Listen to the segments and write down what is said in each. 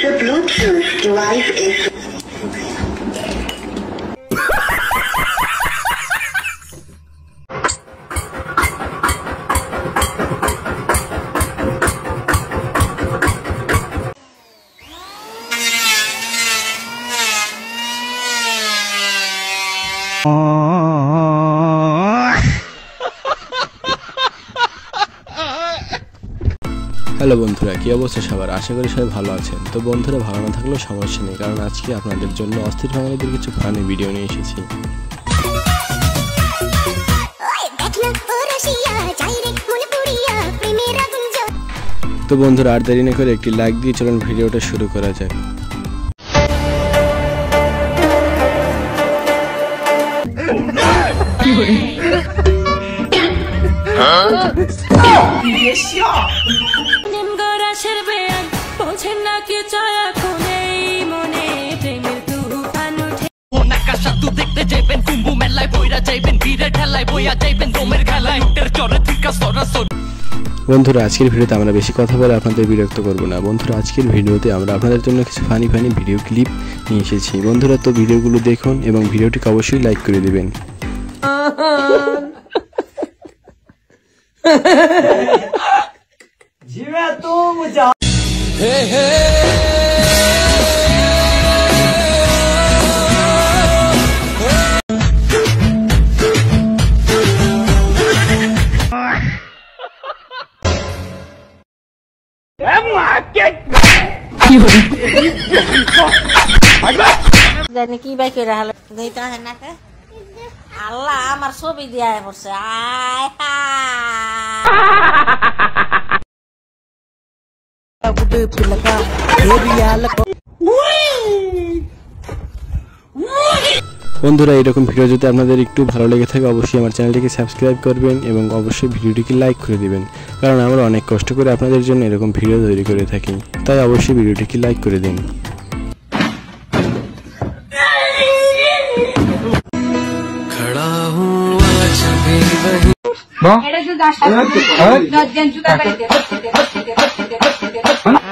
The Bluetooth device is hello বন্ধুরা, কি অবস্থা সবার? আশা করি সবাই ভালো আছেন। তো বন্ধুরা, ভালো না থাকলেও সমস্যা নেই, কারণ আজকে আপনাদের জন্য অস্থির বাঙালিদের কিছু ফানি ভিডিও নিয়ে এসেছি। তো বন্ধুরা, আর দেরি না করে একটি লাইক দিয়ে চলুন ভিডিওটা শুরু করা যাক। বন্ধুরা, আজকের ভিডিওতে আমরা বেশি কথা বলে আপনাদের বিরক্ত করব না। বন্ধুরা, আজকের ভিডিওতে আমরা আপনাদের জন্য কিছু ফানি ভিডিও ক্লিপ নিয়ে এসেছি। বন্ধুরা, তো ভিডিওগুলো দেখুন এবং ভিডিওটিকে অবশ্যই লাইক করে দিবেন। জানি কি বাই করে হলো দেইতা হয় না কে আল্লাহ আমার ছবি দিয়া পড়ছে আয় বন্ধুরা, এরকম ভিডিও যদি আপনাদের একটু ভালো লেগে থাকে অবশ্যই আমার চ্যানেলটিকে সাবস্ক্রাইব করবেন এবং অবশ্যই ভিডিওটিকে লাইক করে দিবেন, কারণ আমরা অনেক কষ্ট করে আপনাদের জন্য এরকম ভিডিও তৈরি করে থাকি। তাই অবশ্যই ভিডিওটিকে লাইক করে দিন।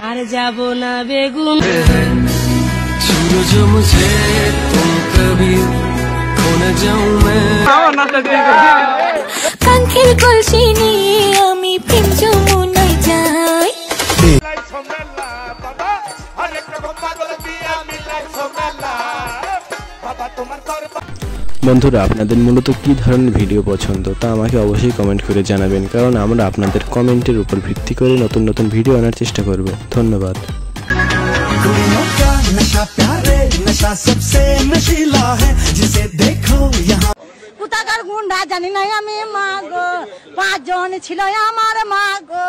আর যাব না বেগুন जो मुझे तुम कभी खो न जाऊं मैं কাঙ্ক্ষের কলসি নিয়ে আমি প্রেম যমুনায় যাই। বন্ধুরা, আপনাদের মূলত কি ধরনের ভিডিও পছন্দ তা আমাকে অবশ্যই কমেন্ট করে জানাবেন, কারণ আমরা আপনাদের কমেন্টের উপর ভিত্তি করে নতুন নতুন ভিডিও আনার চেষ্টা করব। ধন্যবাদ। नशा प्यारे नशा सबसे नशीला है जिसे देखो यहाँ কোথাকার গুন্ডা জানি না আমি মাগো 5 জন ছিল আমার মাগো।